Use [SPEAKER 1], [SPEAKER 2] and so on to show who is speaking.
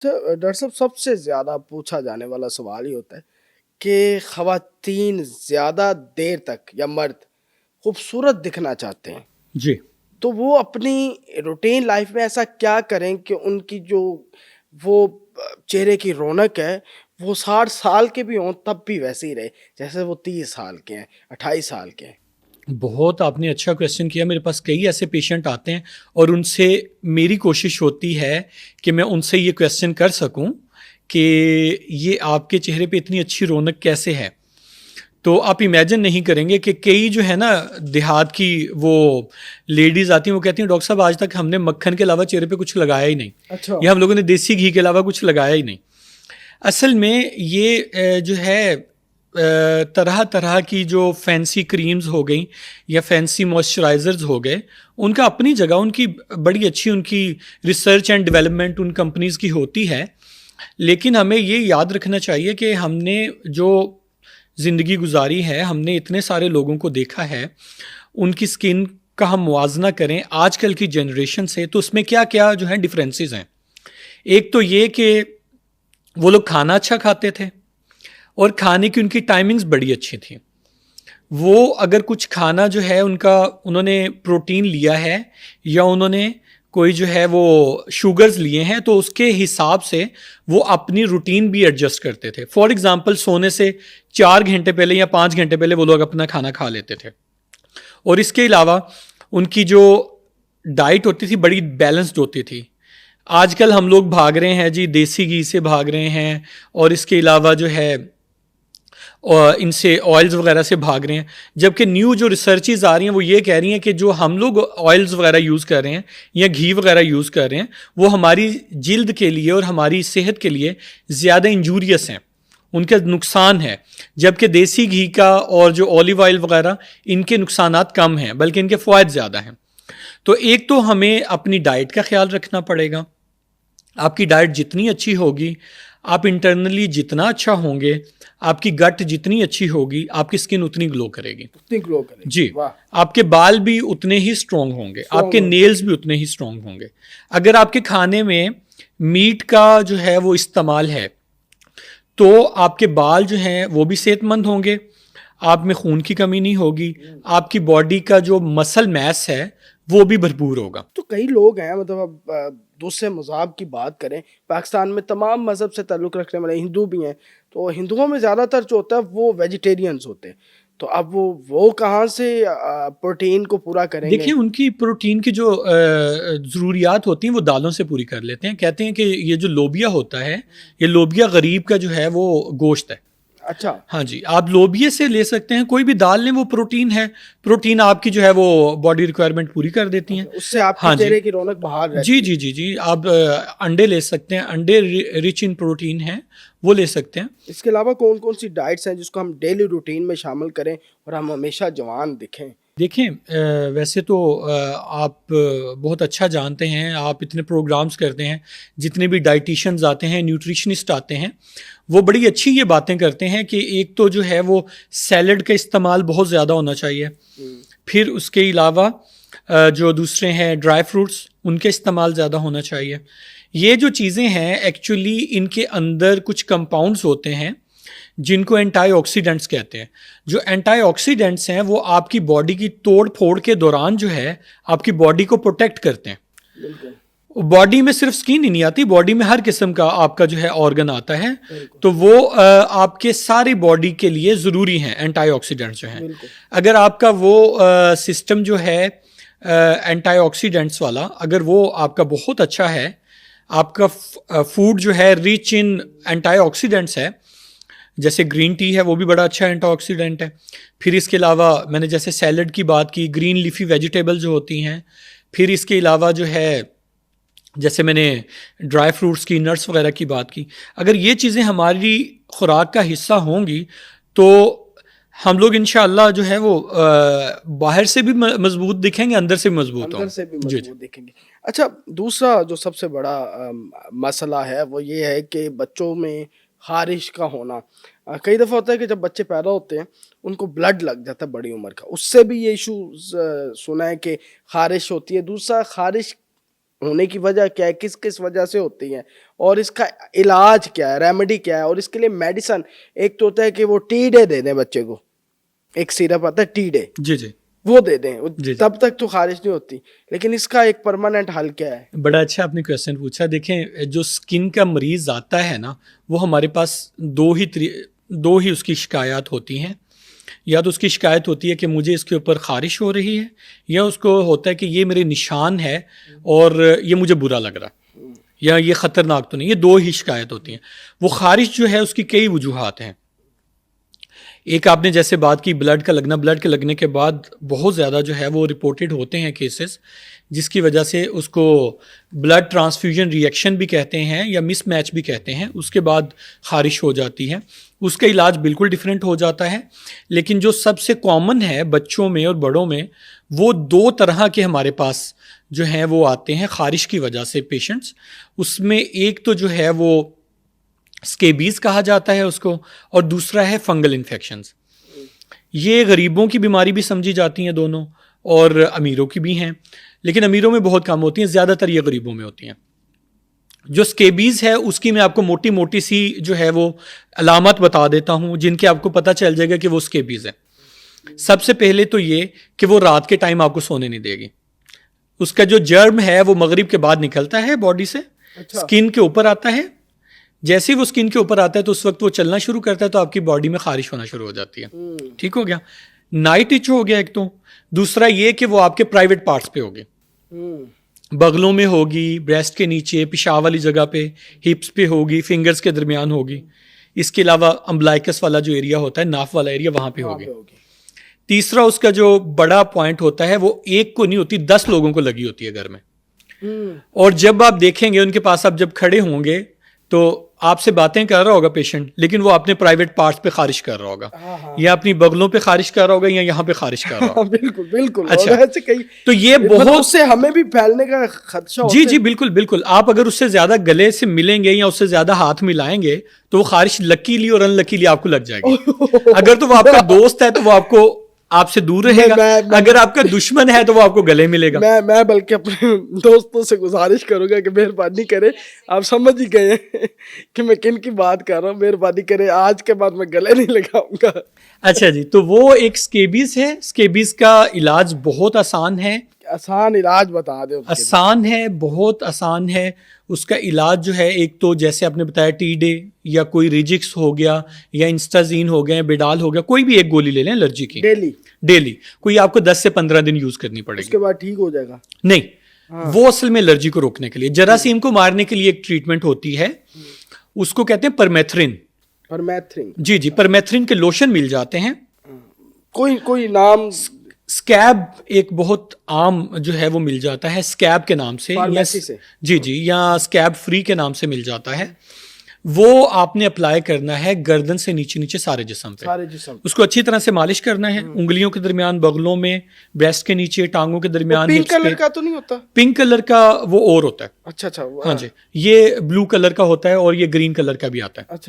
[SPEAKER 1] तो डॉक्टर साहब सबसे ज़्यादा पूछा जाने वाला सवाल ये होता है कि ख़वातीन ज़्यादा देर तक या मर्द खूबसूरत दिखना चाहते हैं,
[SPEAKER 2] जी।
[SPEAKER 1] तो वो अपनी रूटीन लाइफ में ऐसा क्या करें कि उनकी जो वो चेहरे की रौनक है, वो 60 साल के भी हों तब भी वैसे ही रहे, जैसे वो 30 साल के हैं, 28 साल के हैं?
[SPEAKER 2] बहुत आपने अच्छा क्वेश्चन किया। मेरे पास कई ऐसे पेशेंट आते हैं और उनसे मेरी कोशिश होती है कि मैं उनसे ये क्वेश्चन कर सकूं कि ये आपके चेहरे पे इतनी अच्छी रौनक कैसे है। तो आप इमेजिन नहीं करेंगे कि कई जो है ना देहात की वो लेडीज़ आती हैं, वो कहती हैं डॉक्टर साहब आज तक हमने मक्खन के अलावा चेहरे पे कुछ लगाया ही नहीं,
[SPEAKER 1] अच्छा।
[SPEAKER 2] या हम लोगों ने देसी घी के अलावा कुछ लगाया ही नहीं। असल में ये जो है तरह तरह की जो फैंसी क्रीम्स हो गई या फैंसी मॉइस्चराइजर्स हो गए, उनका अपनी जगह उनकी बड़ी अच्छी उनकी रिसर्च एंड डेवलपमेंट उन कंपनीज की होती है। लेकिन हमें ये याद रखना चाहिए कि हमने जो ज़िंदगी गुजारी है, हमने इतने सारे लोगों को देखा है, उनकी स्किन का हम मुआवजा करें आजकल की जनरेशन से, तो उसमें क्या क्या जो है डिफरेंसेस हैं। एक तो ये कि वो लोग खाना अच्छा खाते थे और खाने की उनकी टाइमिंग्स बड़ी अच्छी थी। वो अगर कुछ खाना जो है उनका, उन्होंने प्रोटीन लिया है या उन्होंने कोई जो है वो शुगर्स लिए हैं, तो उसके हिसाब से वो अपनी रूटीन भी एडजस्ट करते थे। फॉर एग्जांपल सोने से 4 घंटे पहले या 5 घंटे पहले वो लोग अपना खाना खा लेते थे। और इसके अलावा उनकी जो डाइट होती थी बड़ी बैलेंस्ड होती थी। आजकल हम लोग भाग रहे हैं जी, देसी घी से भाग रहे हैं और इसके अलावा जो है और इनसे ऑयल्स वगैरह से भाग रहे हैं। जबकि न्यू जो रिसर्चेज आ रही हैं वो ये कह रही हैं कि जो हम लोग ऑयल्स वगैरह यूज़ कर रहे हैं या घी वगैरह यूज़ कर रहे हैं, वो हमारी जिल्द के लिए और हमारी सेहत के लिए ज़्यादा इंजूरियस हैं, उनका नुकसान है। जबकि देसी घी का और जो ऑलिव ऑयल वगैरह, इनके नुकसानात कम हैं बल्कि इनके फ़वाद ज़्यादा हैं। तो एक तो हमें अपनी डाइट का ख्याल रखना पड़ेगा। आपकी डाइट जितनी अच्छी होगी, आप इंटरनली जितना अच्छा होंगे, आपकी गट जितनी अच्छी होगी, आपकी स्किन उतनी ग्लो करेगी।
[SPEAKER 1] उतनी ग्लो करेगी,
[SPEAKER 2] जी।
[SPEAKER 1] वाह!
[SPEAKER 2] आपके बाल भी उतने ही स्ट्रांग होंगे,
[SPEAKER 1] स्ट्रॉन्ग
[SPEAKER 2] आपके
[SPEAKER 1] हो
[SPEAKER 2] नेल्स भी उतने ही स्ट्रांग होंगे। अगर आपके खाने में मीट का जो है वो इस्तेमाल है, तो आपके बाल जो हैं वो भी सेहतमंद होंगे, आप में खून की कमी नहीं होगी, आपकी बॉडी का जो मसल मैस है वो भी भरपूर होगा।
[SPEAKER 1] तो कई लोग हैं मतलब अब दूसरे मज़हब की बात करें, पाकिस्तान में तमाम मज़हब से ताल्लुक़ रखने वाले हिंदू भी हैं, तो हिंदुओं में ज़्यादातर जो होता है वो वेजिटेरियंस होते हैं। तो अब वो कहाँ से प्रोटीन को पूरा करेंगे?
[SPEAKER 2] देखिए, उनकी प्रोटीन की जो ज़रूरियात होती हैं वो दालों से पूरी कर लेते हैं। कहते हैं कि ये जो लोबिया होता है, ये लोबिया गरीब का जो है वो गोश्त है।
[SPEAKER 1] अच्छा,
[SPEAKER 2] हाँ जी, आप लोबिया से ले सकते हैं, कोई भी दाल लें वो प्रोटीन है। प्रोटीन आपकी जो है वो बॉडी रिक्वायरमेंट पूरी कर देती हैं।
[SPEAKER 1] अच्छा, उससे आपके
[SPEAKER 2] हाँ जी।
[SPEAKER 1] चेहरे की रौनक बहाल
[SPEAKER 2] जी,
[SPEAKER 1] रहती है।
[SPEAKER 2] जी, जी, जी। आप अंडे ले सकते हैं, अंडे रिच इन प्रोटीन हैं, वो ले सकते हैं।
[SPEAKER 1] इसके अलावा कौन-कौन सी डाइट्स हैं जिसको हम डेली रूटीन में शामिल करें और हम हमेशा जवान दिखें?
[SPEAKER 2] देखें, वैसे तो आप बहुत अच्छा जानते हैं, आप इतने प्रोग्राम्स करते हैं, जितने भी डाइटिशियंस आते हैं, न्यूट्रिशनिस्ट आते हैं, वो बड़ी अच्छी ये बातें करते हैं कि एक तो जो है वो सैलड का इस्तेमाल बहुत ज़्यादा होना चाहिए।
[SPEAKER 1] हुँ,
[SPEAKER 2] फिर उसके अलावा जो दूसरे हैं ड्राई फ्रूट्स, उनके इस्तेमाल ज़्यादा होना चाहिए। ये जो चीज़ें हैं एक्चुअली इनके अंदर कुछ कंपाउंड्स होते हैं जिनको एंटीऑक्सीडेंट्स कहते हैं। जो एंटीऑक्सीडेंट्स हैं वो आपकी बॉडी की तोड़ फोड़ के दौरान जो है आपकी बॉडी को प्रोटेक्ट करते हैं।
[SPEAKER 1] बिल्कुल,
[SPEAKER 2] बॉडी में सिर्फ स्किन ही नहीं आती, बॉडी में हर किस्म का आपका जो है ऑर्गन आता है।
[SPEAKER 1] बिल्कुल,
[SPEAKER 2] तो वो आपके सारी बॉडी के लिए ज़रूरी हैं एंटीऑक्सीडेंट्स जो हैं।
[SPEAKER 1] बिल्कुल।
[SPEAKER 2] अगर आपका वो सिस्टम जो है एंटीऑक्सीडेंट्स वाला, अगर वो आपका बहुत अच्छा है, आपका फूड जो है रिच इन एंटीऑक्सीडेंट्स है, जैसे ग्रीन टी है वो भी बड़ा अच्छा एंटीऑक्सीडेंट है। फिर इसके अलावा मैंने जैसे सैलड की बात की, ग्रीन लीफी वेजिटेबल जो होती हैं। फिर इसके अलावा जो है जैसे मैंने ड्राई फ्रूट्स की, नट्स वगैरह की बात की, अगर ये चीज़ें हमारी खुराक का हिस्सा होंगी तो हम लोग इंशाअल्लाह जो है वो बाहर से भी मजबूत दिखेंगे, अंदर से भी मजबूत
[SPEAKER 1] अंदर
[SPEAKER 2] होंगे।
[SPEAKER 1] से भी
[SPEAKER 2] जी जी।
[SPEAKER 1] मजबूत दिखेंगे। अच्छा, दूसरा जो सबसे बड़ा मसला है वो ये है कि बच्चों में ख़ारिश का होना। कई दफ़ा होता है कि जब बच्चे पैदा होते हैं, उनको ब्लड लग जाता है बड़ी उम्र का। उससे भी ये इश्यूज़ सुना है कि ख़ारिश होती है। दूसरा ख़ारिश होने की वजह क्या है, किस किस वजह से होती हैं, और इसका इलाज क्या है, रेमेडी क्या है, और इसके लिए मेडिसिन। एक तो होता है कि वो टी डे दे दें बच्चे को, एक सिरप आता है टी डे,
[SPEAKER 2] जी जी
[SPEAKER 1] वो दे दें,
[SPEAKER 2] जी।
[SPEAKER 1] तब तक तो खारिश नहीं होती। लेकिन इसका एक परमानेंट हल क्या है?
[SPEAKER 2] बड़ा अच्छा आपने क्वेश्चन पूछा। देखें, जो स्किन का मरीज आता है ना, वो हमारे पास दो ही उसकी शिकायत होती हैं। या तो उसकी शिकायत होती है कि मुझे इसके ऊपर खारिश हो रही है, या उसको होता है कि ये मेरे निशान है और ये मुझे बुरा लग रहा है, या ये ख़तरनाक तो नहीं। ये दो ही शिकायत होती हैं। वो खारिश जो है उसकी कई वजूहात हैं। एक आपने जैसे बात की ब्लड का लगना, ब्लड के लगने के बाद बहुत ज़्यादा जो है वो रिपोर्टेड होते हैं केसेस, जिसकी वजह से उसको ब्लड ट्रांसफ्यूजन रिएक्शन भी कहते हैं या मिसमैच भी कहते हैं। उसके बाद खारिश हो जाती है। उसका इलाज बिल्कुल डिफरेंट हो जाता है। लेकिन जो सबसे कॉमन है बच्चों में और बड़ों में, वो दो तरह के हमारे पास जो हैं वो आते हैं खारिश की वजह से पेशेंट्स। उसमें एक तो जो है वो स्केबीज कहा जाता है उसको, और दूसरा है फंगल इन्फेक्शंस। ये गरीबों की बीमारी भी समझी जाती हैं दोनों, और अमीरों की भी हैं, लेकिन अमीरों में बहुत कम होती हैं, ज़्यादातर ये गरीबों में होती हैं। जो स्केबीज है उसकी मैं आपको मोटी मोटी सी जो है वो अलामत बता देता हूँ, जिनके आपको पता चल जाएगा कि वो स्केबीज है। सबसे पहले तो ये कि वो रात के टाइम आपको सोने नहीं देगी। उसका जो जर्म है वो मगरिब के बाद निकलता है बॉडी से, स्किन के ऊपर आता है। जैसे ही वो स्किन के ऊपर आता है तो उस वक्त वो चलना शुरू करता है, तो आपकी बॉडी में खारिश होना शुरू हो जाती है। ठीक हो गया, नाइट इच हो गया एक तो। दूसरा ये कि वो आपके प्राइवेट पार्ट्स पे होगी, बगलों में होगी, ब्रेस्ट के नीचे, पेशाब वाली जगह पे, हिप्स पे होगी, फिंगर्स के दरमियान होगी। इसके अलावा अम्बलाइकस वाला जो एरिया होता है, नाफ वाला एरिया, वहां पे होगी। तीसरा उसका जो बड़ा पॉइंट होता है वो एक को नहीं होती, 10 लोगों को लगी होती है घर में। और जब आप देखेंगे उनके पास, आप जब खड़े होंगे तो आपसे बातें कर रहा होगा पेशेंट, लेकिन वो अपने प्राइवेट पार्ट्स पे खारिश कर रहा होगा, या अपनी बगलों पे खारिश कर रहा होगा, या यहाँ पे खारिश कर रहा होगा।
[SPEAKER 1] बिल्कुल बिल्कुल।
[SPEAKER 2] अच्छा,
[SPEAKER 1] ऐसे कई,
[SPEAKER 2] तो ये बहुत
[SPEAKER 1] उससे हमें भी फैलने का खदशा होता
[SPEAKER 2] जी
[SPEAKER 1] है।
[SPEAKER 2] जी बिल्कुल बिल्कुल। आप अगर उससे ज्यादा गले से मिलेंगे या उससे ज्यादा हाथ मिलाएंगे तो वो खारिश लकीली और अनलकीली आपको लग जाएगी। अगर तो वो आपका दोस्त है तो वो आपको आपसे दूर रहेगा, अगर आपका दुश्मन है तो वो आपको गले मिलेगा।
[SPEAKER 1] मैं बल्कि अपने दोस्तों से गुजारिश करूंगा कि मेहरबानी करें, आप समझ ही गए हैं कि मैं किन की बात कर रहा हूँ, मेहरबानी करें आज के बाद मैं गले नहीं लगाऊंगा।
[SPEAKER 2] अच्छा जी, तो वो एक स्केबीज है। स्केबीज का इलाज बहुत आसान है।
[SPEAKER 1] आसान इलाज बता दो।
[SPEAKER 2] आसान है, बहुत आसान है। उसका इलाज जो है, एक तो जैसे आपने बताया टी डे, या कोई रिजिक्स हो गया, या इंस्टाजीन हो गया, बेडाल हो गया, कोई भी एक गोली ले लें एलर्जी की डेली। कोई आपको 10 से 15 दिन यूज करनी पड़ेगी,
[SPEAKER 1] उसके बाद ठीक हो जाएगा?
[SPEAKER 2] नहीं, वो असल में एलर्जी को रोकने के लिए, जरासीम को मारने के लिए एक ट्रीटमेंट होती है, उसको कहते हैं परमेथ्रिन। जी जी, परमेथ्रिन के लोशन मिल जाते हैं।
[SPEAKER 1] कोई नाम?
[SPEAKER 2] स्कैब एक बहुत आम जो है वो मिल जाता है, स्कैब के नाम से, जी जी, या स्कैब फ्री के नाम से मिल जाता है। वो आपने अप्लाई करना है गर्दन से नीचे नीचे सारे जिस्म पे। उसको अच्छी तरह से मालिश करना है, उंगलियों के दरमियान, बगलों में, ब्रेस्ट के नीचे, टांगों के दरमियान।
[SPEAKER 1] पिंक कलर का तो नहीं होता?
[SPEAKER 2] पिंक कलर का वो और होता है।
[SPEAKER 1] अच्छा,
[SPEAKER 2] हाँ जी, ये ब्लू कलर का होता है और ये ग्रीन कलर का भी आता है।